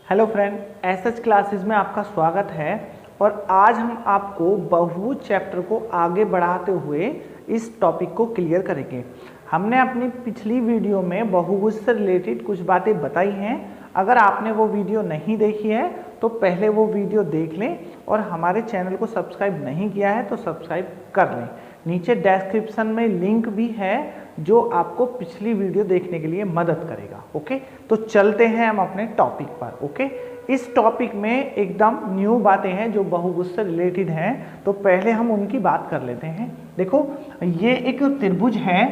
Hello friend, SH classes में आपका स्वागत है। और आज हम आपको बहुभुज चैप्टर को आगे बढ़ाते हुए इस टॉपिक को क्लियर करेंगे। हमने अपनी पिछली वीडियो में बहुभुज से रिलेटेड कुछ बातें बताई हैं। अगर आपने वो वीडियो नहीं देखी है तो पहले वो वीडियो देख लें, और हमारे चैनल को सब्सक्राइब नहीं किया है तो सब्सक्राइब कर लें। नीचे डिस्क्रिप्शन में लिंक भी है जो आपको पिछली वीडियो देखने के लिए मदद करेगा। ओके, तो चलते हैं हम अपने टॉपिक पर। ओके, इस टॉपिक में एकदम न्यू बातें हैं जो बहुभुज से रिलेटेड हैं, तो पहले हम उनकी बात कर लेते हैं। देखो, ये एक त्रिभुज है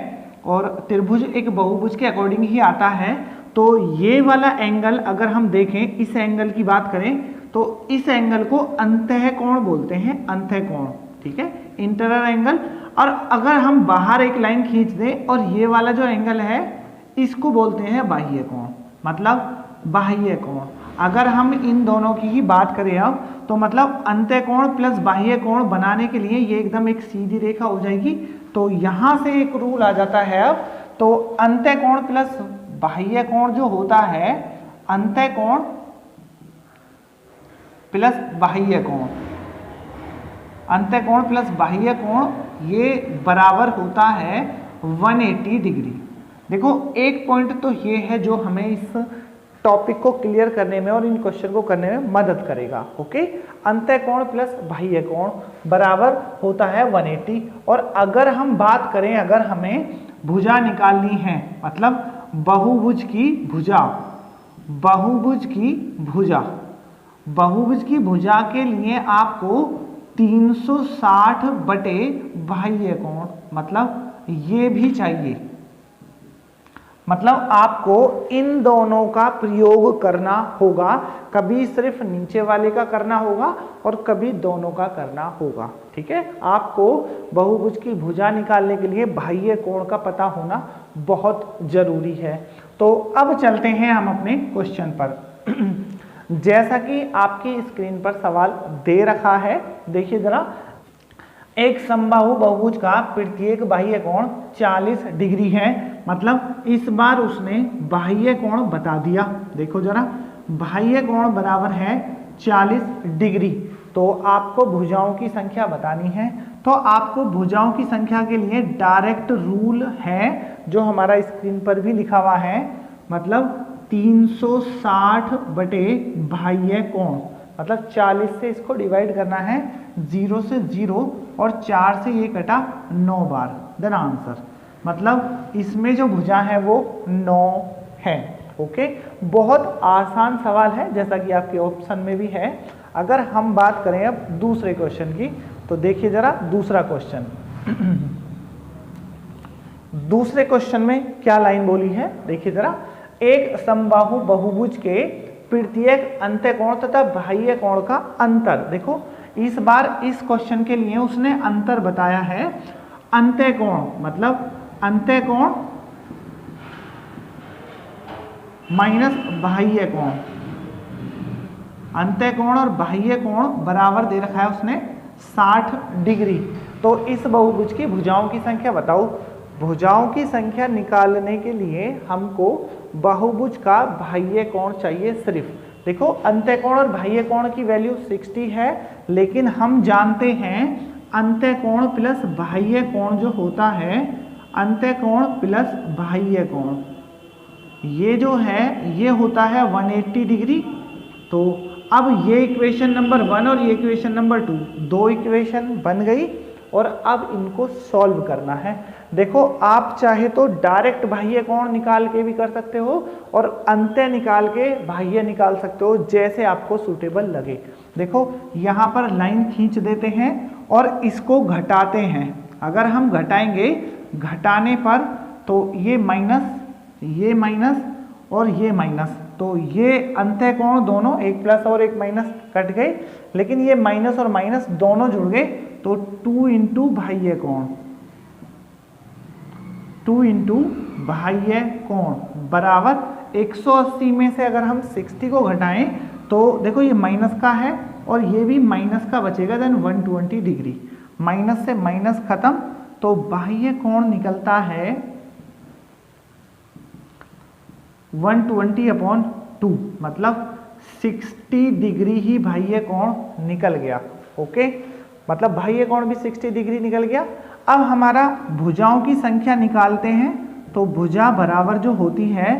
और त्रिभुज एक बहुभुज के अकॉर्डिंग ही आता है। तो ये वाला एंगल अगर हम देखें, इस एंगल की बात करें तो इस एंगल को अंतःकोण बोलते हैं, अंतःकोण। ठीक है, इंटरनल एंगल। और अगर हम बाहर एक लाइन खींच दें और ये वाला जो एंगल है इसको बोलते हैं बाह्य कोण, मतलब बाह्य कोण। अगर हम इन दोनों की ही बात करें अब, तो मतलब अंतःकोण प्लस बाह्य कोण बनाने के लिए ये एकदम एक सीधी रेखा हो जाएगी। तो यहां से एक रूल आ जाता है अब, तो अंतःकोण प्लस बाह्य कोण जो होता है, अंतःकोण प्लस बाह्य कोण, अंतःकोण प्लस बाह्य कोण ये बराबर होता है 180 डिग्री। देखो, एक पॉइंट तो ये है जो हमें इस टॉपिक को क्लियर करने में और इन क्वेश्चन को करने में मदद करेगा। ओके, अंतःकोण प्लस बाह्य कोण बराबर होता है 180। और अगर हम बात करें, अगर हमें भुजा निकालनी है, मतलब बहुभुज की भुजा, बहुभुज की भुजा, बहुभुज की भुजा के लिए आपको 360 बटे बाह्य कोण, मतलब ये भी चाहिए। मतलब आपको इन दोनों का प्रयोग करना होगा, कभी सिर्फ नीचे वाले का करना होगा और कभी दोनों का करना होगा। ठीक है, आपको बहुभुज की भुजा निकालने के लिए बाह्य कोण का पता होना बहुत जरूरी है। तो अब चलते हैं हम अपने क्वेश्चन पर। जैसा कि आपकी स्क्रीन पर सवाल दे रखा है, देखिए जरा। एक समबाहु बहुभुज का प्रत्येक बाह्य कोण 40 डिग्री है। मतलब इस बार उसने बाह्य कोण बता दिया। देखो जरा, बाह्य कोण बराबर है 40 डिग्री। तो आपको भुजाओं की संख्या बतानी है। तो आपको भुजाओं की संख्या के लिए डायरेक्ट रूल है जो हमारा स्क्रीन पर भी लिखा हुआ है, मतलब 360 बटे बाह्य कोण, मतलब 40 से इसको डिवाइड करना है, 0 से 0 और 4 से ये कटा 9 बार। देन आंसर, मतलब इसमें जो भुजा है वो 9 है। ओके, बहुत आसान सवाल है जैसा कि आपके ऑप्शन में भी है। अगर हम बात करें अब दूसरे क्वेश्चन की, तो देखिए जरा दूसरा क्वेश्चन। दूसरे क्वेश्चन में क्या लाइन बोली है, देखिए जरा। एक समबाहु बहुभुज के प्रत्येक अंतःकोण तथा बाह्य कोण का अंतर। देखो, इस बार इस क्वेश्चन के लिए उसने अंतर बताया है। अंतःकोण मतलब अंतःकोण माइनस बाह्य कोण, अंतःकोण और बाह्य कोण बराबर दे रखा है उसने 60 डिग्री। तो इस बहुभुज की भुजाओं की संख्या बताओ। भुजाओं की संख्या निकालने के लिए हमको बहुभुज का बाह्य कोण चाहिए सिर्फ। देखो, अंतःकोण और बाह्य कोण की वैल्यू 60 है, लेकिन हम जानते हैं अंतःकोण प्लस बाह्य कोण जो होता है, अंतःकोण प्लस बाह्य कोण ये जो है ये होता है 180 डिग्री। तो अब ये इक्वेशन नंबर 1 और ये इक्वेशन नंबर 2, दो इक्वेशन बन गई और अब इनको सॉल्व करना है। देखो, आप चाहे तो डायरेक्ट बाह्य कोण निकाल के भी कर सकते हो और अंतः निकाल के बाह्य निकाल सकते हो, जैसे आपको सूटेबल लगे। देखो, यहाँ पर लाइन खींच देते हैं और इसको घटाते हैं। अगर हम घटाएंगे, घटाने पर तो ये माइनस और ये माइनस, तो ये अंतःकोण दोनों, एक प्लस और एक माइनस कट गए, लेकिन ये माइनस और माइनस दोनों जुड़ गए, तो 2 इंटू बाह्य कोण, 2 इंटू बाह्य कोण बराबर 180 में से अगर हम 60 को घटाएं तो देखो ये माइनस का है और ये भी माइनस का बचेगा, देन 120 डिग्री। माइनस से माइनस खत्म, तो बाह्य कोण निकलता है 120/2, मतलब 60 डिग्री ही बाह्य कोण निकल गया। ओके, मतलब बाह्य कोण भी 60 डिग्री निकल गया। अब हमारा भुजाओं की संख्या निकालते हैं, तो भुजा बराबर जो होती है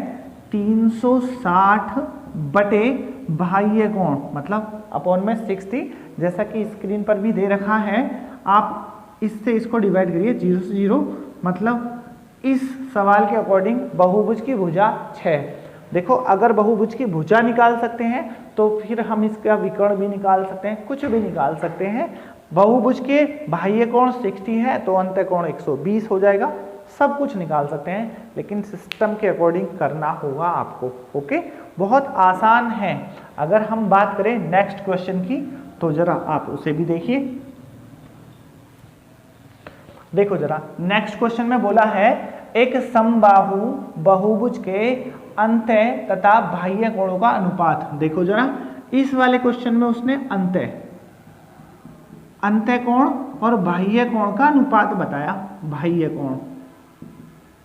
360 बटे बाह्य कोण, मतलब अपॉन में 60, जैसा कि स्क्रीन पर भी दे रखा है। आप इससे इसको डिवाइड करिए 0 से 0, मतलब इस सवाल के अकॉर्डिंग बहुभुज की भुजा 6। देखो, अगर बहुभुज की भुजा निकाल सकते हैं तो फिर हम इसका विकर्ण भी निकाल सकते हैं, कुछ भी निकाल सकते हैं। बहुभुज के बाह्य कोण 60 है तो अंतः कोण 120 हो जाएगा। सब कुछ निकाल सकते हैं, लेकिन सिस्टम के अकॉर्डिंग करना होगा आपको। ओके, बहुत आसान है। अगर हम बात करें नेक्स्ट क्वेश्चन की, तो जरा आप उसे भी देखिए। देखो जरा, नेक्स्ट क्वेश्चन में बोला है एक समबाहु बहुभुज के अंतः तथा बाह्य कोणों का अनुपात। देखो जरा, इस वाले क्वेश्चन में उसने अंतः कोण और बाह्य कोण का अनुपात बताया। बाह्य कोण,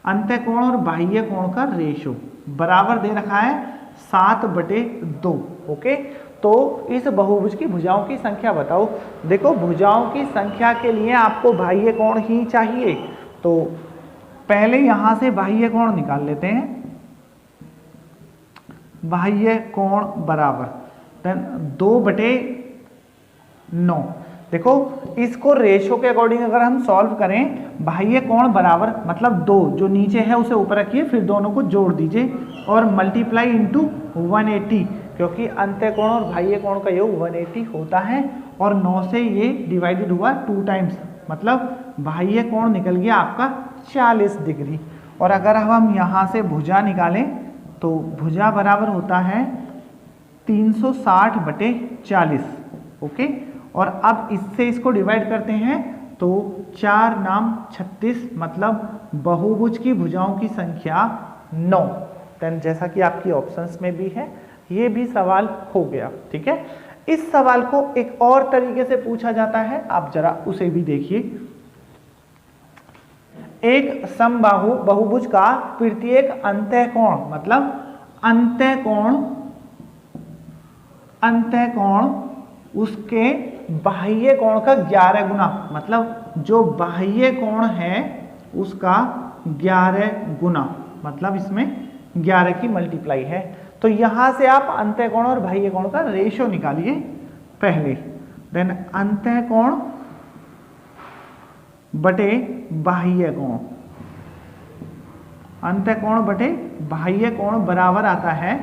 अंतः कोण और बाह्य कोण का रेशो बराबर दे रखा है 7/2। ओके, तो इस बहुभुज की भुजाओं की संख्या बताओ। देखो, भुजाओं की संख्या के लिए आपको बाह्य कोण ही चाहिए, तो पहले यहां से बाह्य कोण निकाल लेते हैं। बाह्य कोण बराबर 2/9। देखो, इसको रेशो के अकॉर्डिंग अगर हम सॉल्व करें, बाह्य कोण बराबर मतलब 2 जो नीचे है उसे ऊपर रखिए, फिर दोनों को जोड़ दीजिए और मल्टीप्लाई इंटू 180, क्योंकि अंतः कोण और बाह्य कोण का योग 180 होता है। और 9 से ये डिवाइडेड हुआ 2 टाइम्स, मतलब बाह्य कोण निकल गया आपका 40 डिग्री। और अगर हम यहाँ से भुजा निकालें तो भुजा बराबर होता है 360/40। ओके, और अब इससे इसको डिवाइड करते हैं तो 4 नाम 36, मतलब बहुभुज की भुजाओं की संख्या 9। देन जैसा कि आपकी ऑप्शंस में भी है, ये भी सवाल हो गया। ठीक है, इस सवाल को एक और तरीके से पूछा जाता है, आप जरा उसे भी देखिए। एक समबाहु बहुभुज का प्रत्येक अंतः कोण, मतलब अंतः कोण उसके बाह्य कोण का 11 गुना, मतलब जो बाह्य कोण है उसका 11 गुना, मतलब इसमें 11 की मल्टीप्लाई है। तो यहां से आप अंतः कोण और बाह्य कोण का रेशो निकालिए पहले। देन अंतः कोण बटे बाह्य कोण, अंतः कोण बटे बाह्य कोण बराबर आता है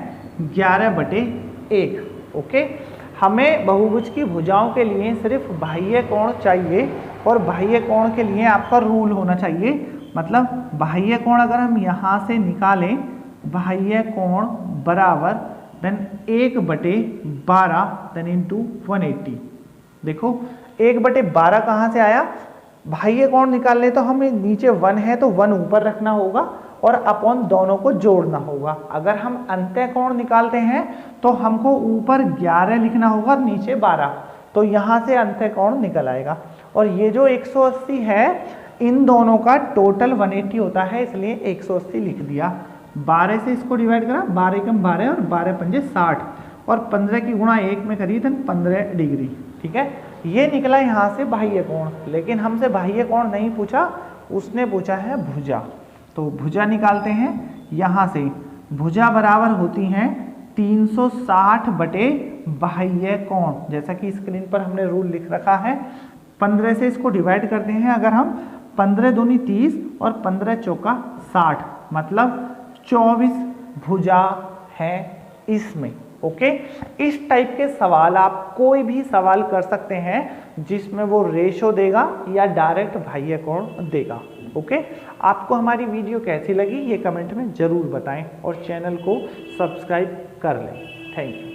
11/1। ओके, हमें बहुभुज की भुजाओं के लिए सिर्फ बाह्य कोण चाहिए, और बाह्य कोण के लिए आपका रूल होना चाहिए, मतलब बाह्य कोण अगर हम यहाँ से निकालें, बाह्य कोण बराबर देन 1/12 देन इंटू 180। देखो, 1/12 कहाँ से आया? बाह्य कोण निकालने तो हमें नीचे 1 है तो 1 ऊपर रखना होगा और अपॉन दोनों को जोड़ना होगा। अगर हम अंतः कोण निकालते हैं तो हमको ऊपर 11 लिखना होगा और नीचे 12, तो यहाँ से अंतः कोण निकल आएगा। और ये जो 180 है, इन दोनों का टोटल 180 होता है, इसलिए 180 लिख दिया। 12 से इसको डिवाइड करा, 12 कम 12 और 12 पंजे 60, और 15 की गुणा 1 में करी तो 15 डिग्री। ठीक है, ये निकला यहाँ से बाह्य कोण, लेकिन हमसे बाह्य कोण नहीं पूछा, उसने पूछा है भुजा। तो भुजा निकालते हैं। यहाँ से भुजा बराबर होती हैं 360 बटे बाह्य कोण, जैसा कि स्क्रीन पर हमने रूल लिख रखा है। 15 से इसको डिवाइड करते हैं अगर हम, 15 दूनी 30 और 15 चौका 60, मतलब 24 भुजा है इसमें। ओके, इस टाइप के सवाल आप कोई भी सवाल कर सकते हैं जिसमें वो रेशो देगा या डायरेक्ट बाह्य कोण देगा। ओके, आपको हमारी वीडियो कैसी लगी ये कमेंट में जरूर बताएं और चैनल को सब्सक्राइब कर लें। Thank you.